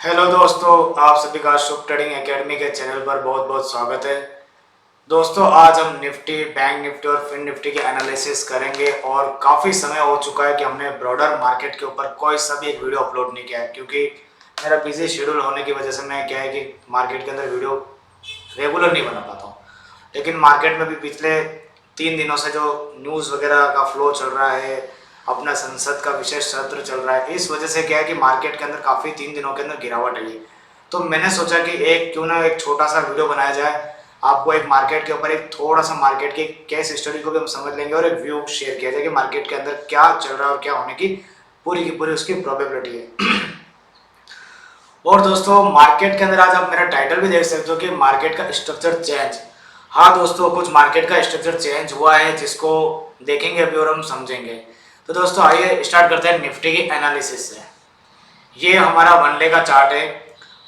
Hello दोस्तों, आप सभी का शुभ ट्रेडिंग एकेडमी के चैनल पर बहुत बहुत स्वागत है। दोस्तों, आज हम निफ्टी, बैंक निफ्टी और फिन निफ्टी के एनालिसिस करेंगे और काफ़ी समय हो चुका है कि हमने ब्रॉडर मार्केट के ऊपर कोई सा भी एक वीडियो अपलोड नहीं किया है, क्योंकि मेरा बिजी शेड्यूल होने की वजह से मैं क्या है कि मार्केट के अंदर वीडियो रेगुलर नहीं बना पाता हूँ। लेकिन मार्केट में भी पिछले 3 दिनों से जो न्यूज़ वगैरह का फ्लो चल रहा है, अपना संसद का विशेष सत्र चल रहा है, इस वजह से क्या है कि मार्केट के अंदर काफ़ी 3 दिनों के अंदर गिरावट आई है। तो मैंने सोचा कि क्यों ना एक छोटा सा वीडियो बनाया जाए, आपको एक मार्केट के ऊपर एक थोड़ा सा मार्केट की केस स्टडी को भी हम समझ लेंगे और एक व्यू शेयर किया जाए कि मार्केट के अंदर क्या चल रहा है और क्या होने की पूरी उसकी प्रोबेबिलिटी है। और दोस्तों, मार्केट के अंदर आज आप मेरा टाइटल भी देख सकते हो कि मार्केट का स्ट्रक्चर चेंज। हाँ दोस्तों, कुछ मार्केट का स्ट्रक्चर चेंज हुआ है जिसको देखेंगे अभी और हम समझेंगे। तो दोस्तों, आइए स्टार्ट करते हैं निफ्टी की एनालिसिस से। ये हमारा वन डे का चार्ट है।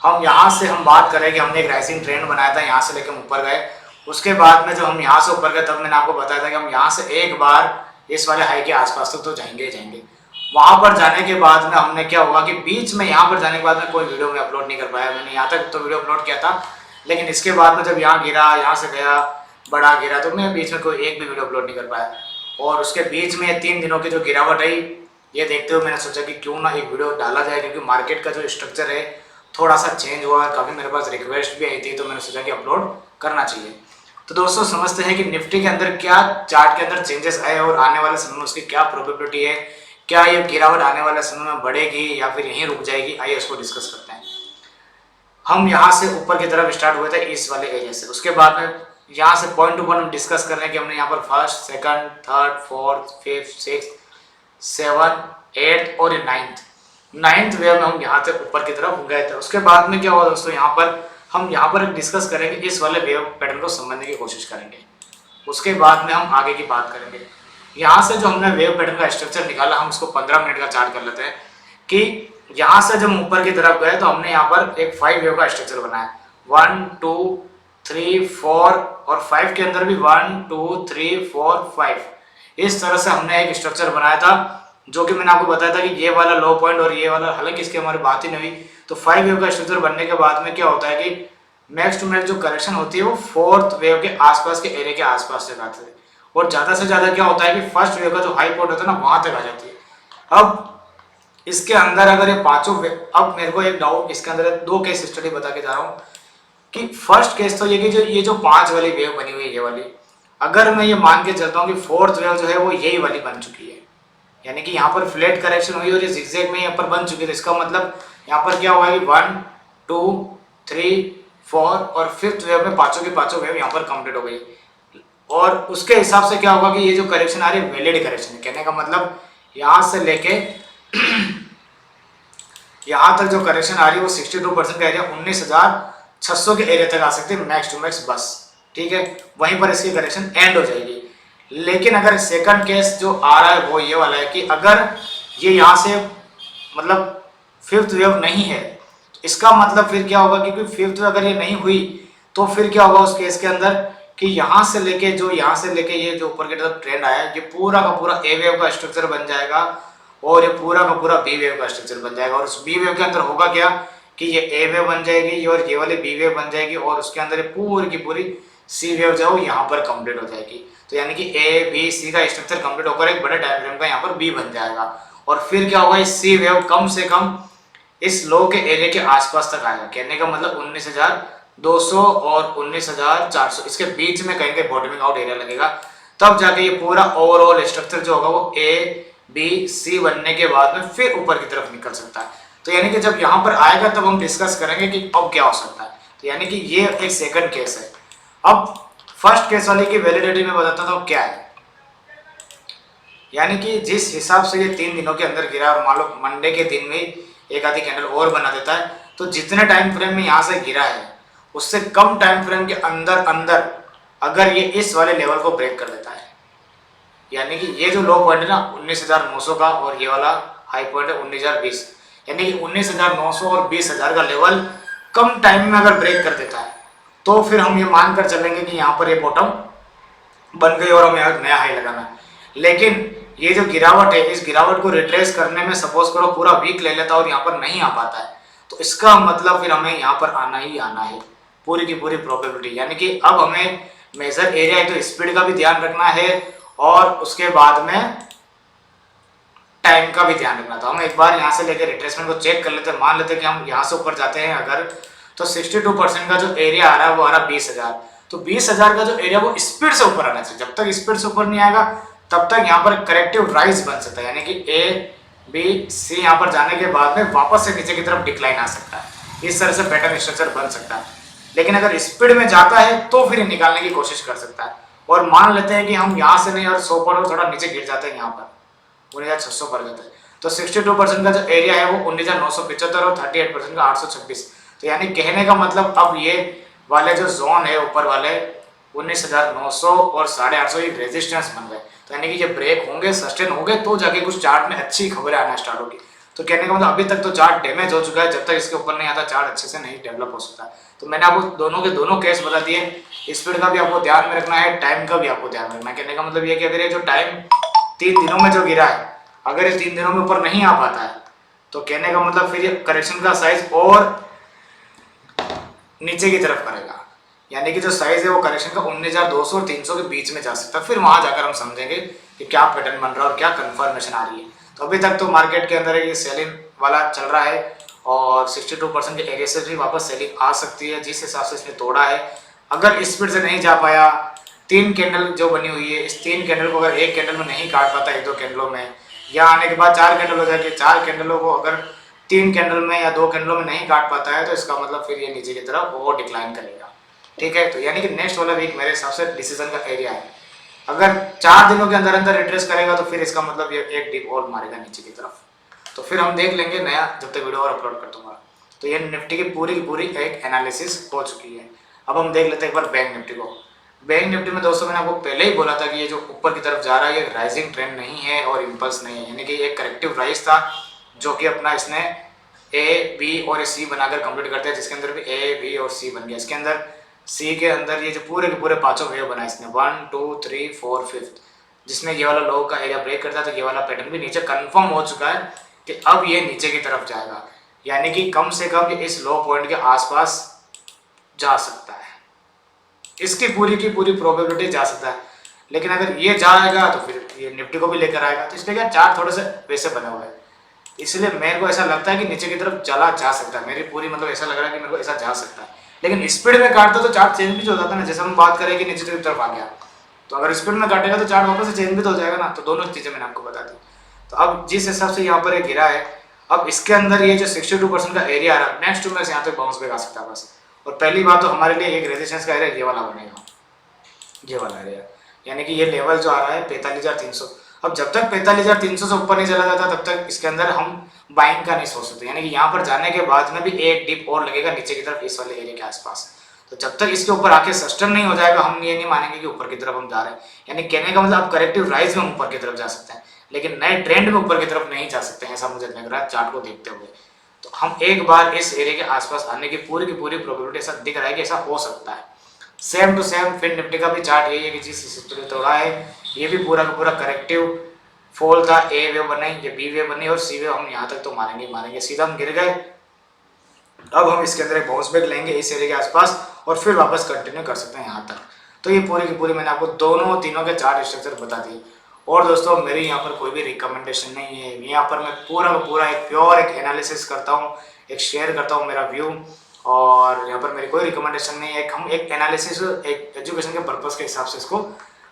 हम यहाँ से हम बात करें कि हमने एक राइजिंग ट्रेंड बनाया था, यहाँ से लेकर ऊपर गए। उसके बाद में जब हम यहाँ से ऊपर गए तब मैंने आपको बताया था कि हम यहाँ से एक बार इस वाले हाई के आसपास तक तो जाएंगे ही जाएंगे। वहाँ पर जाने के बाद में हमने क्या हुआ कि बीच में यहाँ पर जाने के बाद में कोई वीडियो में अपलोड नहीं कर पाया। मैंने यहाँ तक तो वीडियो अपलोड किया था, लेकिन इसके बाद में जब यहाँ गिरा, यहाँ से गया, बड़ा गिरा, तो मैं बीच में कोई एक भी वीडियो अपलोड नहीं कर पाया। और उसके बीच में 3 दिनों की जो गिरावट आई, ये देखते हुए मैंने सोचा कि क्यों ना एक वीडियो डाला जाए, क्योंकि मार्केट का जो स्ट्रक्चर है थोड़ा सा चेंज हुआ है। काफ़ी मेरे पास रिक्वेस्ट भी आई थी, तो मैंने सोचा कि अपलोड करना चाहिए। तो दोस्तों, समझते हैं कि निफ्टी के अंदर क्या चार्ट के अंदर चेंजेस आए और आने वाले समय में उसकी क्या प्रोबेबिलिटी है। क्या ये गिरावट आने वाले समय में बढ़ेगी या फिर यहीं रुक जाएगी? आइए इसको डिस्कस करते हैं। हम यहाँ से ऊपर की तरफ स्टार्ट हुए थे इस वाले एरिया से। उसके बाद में यहाँ से पॉइंट टू पॉइंट हम डिस्कस कर रहे हैं कि हमने यहाँ पर first, second, third, fourth, fifth, six, 7, 8 और 9th वेव में हम यहाँ से ऊपर की तरफ गए थे। उसके बाद में क्या हुआ दोस्तों, हम यहाँ पर डिस्कस करेंगे, इस वाले वेव पैटर्न को समझने की कोशिश करेंगे। उसके बाद में हम आगे की बात करेंगे। यहाँ से जो हमने वेव पैटर्न का स्ट्रक्चर निकाला, हम उसको 15 मिनट का चार्ट कर लेते हैं कि यहाँ से जब ऊपर की तरफ गए तो हमने यहाँ पर एक 5 वेव का स्ट्रक्चर बनाया। 1 2 3 4 और 5 के अंदर भी 1 2 3 4 5, इस तरह से हमने एक स्ट्रक्चर बनाया था, जो कि मैंने आपको बताया था कि ये वाला लो पॉइंट और ये वाला, हालांकि इसकी हमारी बात ही नहीं हुई। तो 5 वेव का स्ट्रक्चर बनने के बाद में क्या होता है कि मैक्स टू मैक्स जो करेक्शन होती है वो 4th वेव के आसपास के एरिया के आसपास तक आते हैं, और ज़्यादा से ज़्यादा क्या होता है कि फर्स्ट वेव का जो हाई पॉइंट होता है ना, वहाँ तक आ जाती है। अब इसके अंदर अगर ये पांचों अब मेरे को एक डाउट इसके अंदर है, 2 केस स्टडी बता के जा रहा हूँ कि फर्स्ट केस तो ये कि ये जो 5 वाली वेव बनी हुई है, ये वाली, अगर मैं ये मान के चलता हूँ कि 4th वेव जो है वो यही वाली बन चुकी है, यानी कि यहाँ पर फ्लैट करेक्शन हुई और ये जिगजैग में यहाँ पर बन चुकी है, तो इसका मतलब यहाँ पर क्या हुआ है कि 1 2 3 4 और 5th वेव में पांचों की पांचों वेव यहाँ पर कंप्लीट हो गई। और उसके हिसाब से क्या होगा कि ये जो करेक्शन आ रही है वैलिड करेक्शन है। कहने का मतलब यहाँ से लेके यहाँ तक जो करेक्शन आ रही है वो 62% का एरिया, 19,600 के एरिया तक आ सकती है मैक्स टू मैक्स, बस ठीक है, वहीं पर इसकी करेक्शन एंड हो जाएगी। लेकिन अगर सेकंड केस जो आ रहा है वो ये वाला है कि अगर ये यहाँ से मतलब 5th वेव नहीं है, तो इसका मतलब फिर क्या होगा, क्योंकि 5th वेव अगर ये नहीं हुई तो फिर क्या होगा उस केस के अंदर कि यहाँ से लेके ये जो ऊपर की तरफ ट्रेंड आया है, ये पूरा का पूरा ए वेव का स्ट्रक्चर बन जाएगा और ये पूरा का पूरा बी वेव का स्ट्रक्चर बन जाएगा। और उस बी वेव के अंदर होगा क्या कि ये ए वेव बन जाएगी और ये वाली बी वेव बन जाएगी, और उसके अंदर ये पूरी की पूरी सी वेव जो है यहाँ पर कंप्लीट हो जाएगी। तो यानी कि ए बी सी का स्ट्रक्चर कंप्लीट होकर एक बड़े टाइम फ्रेम का यहाँ पर बी बन जाएगा। और फिर क्या होगा, इस सी वेव कम से कम इस लो के एरिया के आसपास तक आएगा। कहने का मतलब 19,200 और 19,400 इसके बीच में कहीं बॉटमिंग आउट एरिया लगेगा, तब जाके ये पूरा ओवरऑल स्ट्रक्चर जो होगा वो ए बी सी बनने के बाद में फिर ऊपर की तरफ निकल सकता है। तो यानी कि जब यहाँ पर आएगा तब हम डिस्कस करेंगे कि अब क्या हो सकता है। तो यानी कि ये एक सेकंड केस है। अब फर्स्ट केस वाले की वैलिडिटी में बताता हूँ क्या है। यानी कि जिस हिसाब से ये 3 दिनों के अंदर गिरा और मान लो मंडे के दिन में एक आधी कैंडल और बना देता है, तो जितने टाइम फ्रेम में यहाँ से गिरा है उससे कम टाइम फ्रेम के अंदर अंदर अगर ये इस वाले लेवल को ब्रेक कर देता है, यानी कि ये जो लो पॉइंट है ना 19,900 का और ये वाला हाई पॉइंट है 19,020, यानी कि 19,900 और 20,000 का लेवल कम टाइम में अगर ब्रेक कर देता है, तो फिर हम ये मान कर चलेंगे कि यहाँ पर ये बॉटम बन गई और हमें यहाँ नया हाई लगाना है। लेकिन ये जो गिरावट है, इस गिरावट को रिट्रेस करने में सपोज करो पूरा वीक ले लेता और यहाँ पर नहीं आ पाता है, तो इसका मतलब फिर हमें यहाँ पर आना ही आना है, पूरी की पूरी प्रोबेबिलिटी। यानी कि अब हमें मेजर एरिया है तो स्पीड का भी ध्यान रखना है और उसके बाद में टाइम का भी ध्यान रखना। तो हम एक बार यहाँ से लेकर रिट्रेसमेंट को चेक कर लेते हैं। मान लेते हैं कि हम यहाँ से ऊपर जाते हैं अगर, तो 62% का जो एरिया आ रहा है वो आ रहा है 20,000। तो 20,000 का जो एरिया वो स्पीड से ऊपर आना चाहिए। जब तक स्पीड से ऊपर नहीं आएगा तब तक यहाँ पर करेक्टिव राइज बन सकता है, यानी कि ए बी सी यहाँ पर जाने के बाद में वापस से नीचे की तरफ डिक्लाइन आ सकता है। इस तरह से पैटर्न स्ट्रक्चर बन सकता है। लेकिन अगर स्पीड में जाता है तो फिर निकालने की कोशिश कर सकता है। और मान लेते हैं कि हम यहाँ से नहीं और 100 पर थोड़ा नीचे गिर जाते हैं, यहाँ पर 19,600 पर जाता है, तो 62% का जो एरिया है वो 19,975 और 38% का 826। तो यानी कहने का मतलब अब ये वाले जो जोन है ऊपर वाले 19,900 और 850 ये रेजिस्टेंस बन गए। तो यानी कि ये ब्रेक होंगे, सस्टेन होंगे तो जाके कुछ चार्ट में अच्छी खबरें आना स्टार्ट होगी। तो कहने का मतलब अभी तक तो चार्ट डैमेज हो चुका है, जब तक इसके ऊपर नहीं आता चार्ट अच्छे से नहीं डेवलप हो सकता। तो मैंने आपको दोनों के दोनों केस बता दिए। स्पीड का भी आपको ध्यान में रखना है, टाइम का भी आपको ध्यान में रखना है। कहने का मतलब ये कि अगर ये जो टाइम 3 दिनों में जो गिरा है, अगर ये 3 दिनों में ऊपर नहीं आ पाता है तो कहने का मतलब फिर ये करेक्शन का साइज और नीचे की तरफ करेगा। यानी कि जो साइज है वो करेक्शन का 19,200 और 300 के बीच में जा सकता है। फिर वहां जाकर हम समझेंगे कि क्या पैटर्न बन रहा है और क्या कंफर्मेशन आ रही है। तो अभी तक तो मार्केट के अंदर ये सेलिंग वाला चल रहा है और 62% के एरिया से भी वापस सेलिंग आ सकती है, जिस हिसाब से इसने तोड़ा है। अगर स्पीड से नहीं जा पाया, 3 कैंडल जो बनी हुई है, इस 3 कैंडल को अगर एक कैंडल में नहीं काट पाता, 1-2 कैंडलों में, या आने के बाद 4 कैंडल हो जाएगी, 4 कैंडलों को अगर 3 कैंडल में या 2 कैंडलों में नहीं काट पाता है तो इसका मतलब फिर ये नीचे की तरफ वो डिक्लाइन करेगा। ठीक है, तो यानी कि नेक्स्ट वाला वीक मेरे हिसाब से डिसीजन का एरिया है। अगर 4 दिनों के अंदर अंदर रिट्रेस करेगा तो फिर इसका मतलब ये एक डिप और मारेगा नीचे की तरफ। तो फिर हम देख लेंगे नया, जब तक वीडियो और अपलोड कर दूंगा। तो ये निफ्टी की पूरी एक एनालिसिस हो चुकी है। अब हम देख लेते हैं एक बार बैंक निफ्टी को। बैंक निफ्टी में दोस्तों मैंने आपको पहले ही बोला था कि ये जो ऊपर की तरफ जा रहा है ये राइजिंग ट्रेंड नहीं है और इम्पल्स नहीं है, यानी कि एक करेक्टिव राइज था जो कि अपना इसने ए बी और सी बनाकर कंप्लीट करते हैं, जिसके अंदर भी ए बी और सी बन गया। इसके अंदर सी के अंदर ये जो पूरे के पूरे 5 वेव बनाए इसने, 1 2 3 4 5, जिसमें ये वाला लो का एरिया ब्रेक करता है। तो ये वाला पैटर्न भी नीचे कंफर्म हो चुका है कि अब ये नीचे की तरफ जाएगा, यानी कि कम से कम ये इस लो पॉइंट के आसपास जा सकता है। इसकी पूरी की पूरी प्रोबेबिलिटी जा सकता है। लेकिन अगर ये जाएगा तो फिर ये निफ्टी को भी लेकर आएगा। तो इसलिए क्या चार्ट थोड़े से वैसे बने हुए हैं, इसलिए मेरे को ऐसा लगता है कि नीचे की तरफ चला जा सकता है। मेरी पूरी मतलब ऐसा लग रहा है कि मेरे को ऐसा जा सकता है। लेकिन स्पीड में काटता तो चार्ट चेंज भी हो जाता है ना, जैसे हम बात करें कि नीचे की तरफ आ गया, तो अगर स्पीड में काटेगा तो चार्ट वापस से चेंज भी तो हो जाएगा ना। तो दोनों चीज़ें मैंने आपको बता दी। तो अब जिस हिसाब से यहाँ पर एक गिरा है, अब इसके अंदर ये जो 62% का एरिया आ रहा है, नेक्स्ट 2 में से यहाँ तक बाउंस बैक आ सकता है बस। और पहली बात तो हमारे लिए एक रेजिस्टेंस का एरिया ये वाला बनेगा, ये वाला एरिया, यानी कि ये लेवल जो आ रहा है 45,300। अब जब तक 45,300 से ऊपर नहीं चला जाता तब तक इसके अंदर हम बाइंग का नहीं सोच सकते। यानी कि यहाँ पर जाने के बाद में भी एक डिप और लगेगा नीचे की तरफ इस वाले एरिया के आसपास। तो जब तक इसके ऊपर आके सस्टेन नहीं हो जाएगा हम ये नहीं मानेंगे कि ऊपर की तरफ हम जा रहे हैं। यानी कहने का मतलब अब करेक्टिव राइज में ऊपर की तरफ जा सकते हैं, लेकिन नए ट्रेंड में ऊपर की तरफ नहीं जा सकते हैं, ऐसा मुझे लग रहा है चार्ट को देखते हुए। तो हम एक बार इस एरिया के आसपास आने की पूरी प्रोबेबिलिटी ऐसा दिख रहा है कि ऐसा हो सकता है। सेम टू सेम फिर निफ्टी का भी चार्ट यही है कि जिस हिस्से में तोड़ा है ये भी पूरा का पूरा करेक्टिव फॉल था। ए वेव बनाई, ये बी वेव बनी और सी वेव हम यहाँ तक तो मारेंगे, सीधा हम गिर गए। अब हम इसके अंदर एक बाउंस बैक लेंगे इस एरिया के आसपास और फिर वापस कंटिन्यू कर सकते हैं यहाँ तक। तो ये पूरी की पूरी मैंने आपको तीनों के चार्ट स्ट्रक्चर बता दिए। और दोस्तों मेरी यहाँ पर कोई भी रिकमेंडेशन नहीं है, यहाँ पर मैं पूरा का पूरा एक प्योर एक एनालिसिस करता हूँ, एक शेयर करता हूँ मेरा व्यू, और यहाँ पर मेरी कोई रिकमेंडेशन नहीं है। हम एक एनालिसिस एक एजुकेशन के पर्पज़ के हिसाब से इसको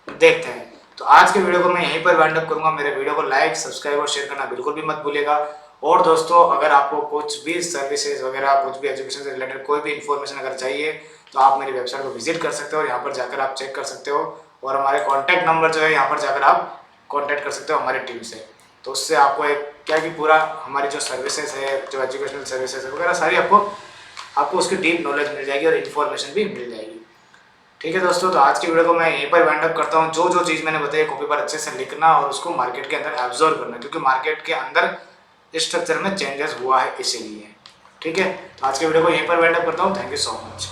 देखते हैं। तो आज के वीडियो को मैं यहीं पर वाइंड अप करूँगा। मेरे वीडियो को लाइक सब्सक्राइब और शेयर करना बिल्कुल भी मत भूलिएगा। और दोस्तों अगर आपको कुछ भी सर्विसेज वगैरह कुछ भी एजुकेशन से रिलेटेड कोई भी इन्फॉर्मेशन अगर चाहिए तो आप मेरी वेबसाइट को विजिट कर सकते हो और यहाँ पर जाकर आप चेक कर सकते हो। और हमारे कॉन्टैक्ट नंबर जो है यहाँ पर जाकर आप कॉन्टैक्ट कर सकते हो हमारी टीम से। तो उससे आपको एक क्या कि पूरा हमारी जो सर्विसेज है, जो एजुकेशनल सर्विसेज है वगैरह सारी आपको उसकी डीप नॉलेज मिल जाएगी और इन्फॉर्मेशन भी मिल जाएगी। ठीक है दोस्तों, तो आज की वीडियो को मैं यहीं पर वाइंड अप करता हूँ। जो चीज़ मैंने बताई कॉपी पर अच्छे से लिखना और उसको मार्केट के अंदर एब्जॉर्व करना, क्योंकि मार्केट के अंदर स्ट्रक्चर में चेंजेस हुआ है इसीलिए। ठीक है, तो आज की वीडियो को यहीं पर वाइंड अप करता हूँ। Thank you so much.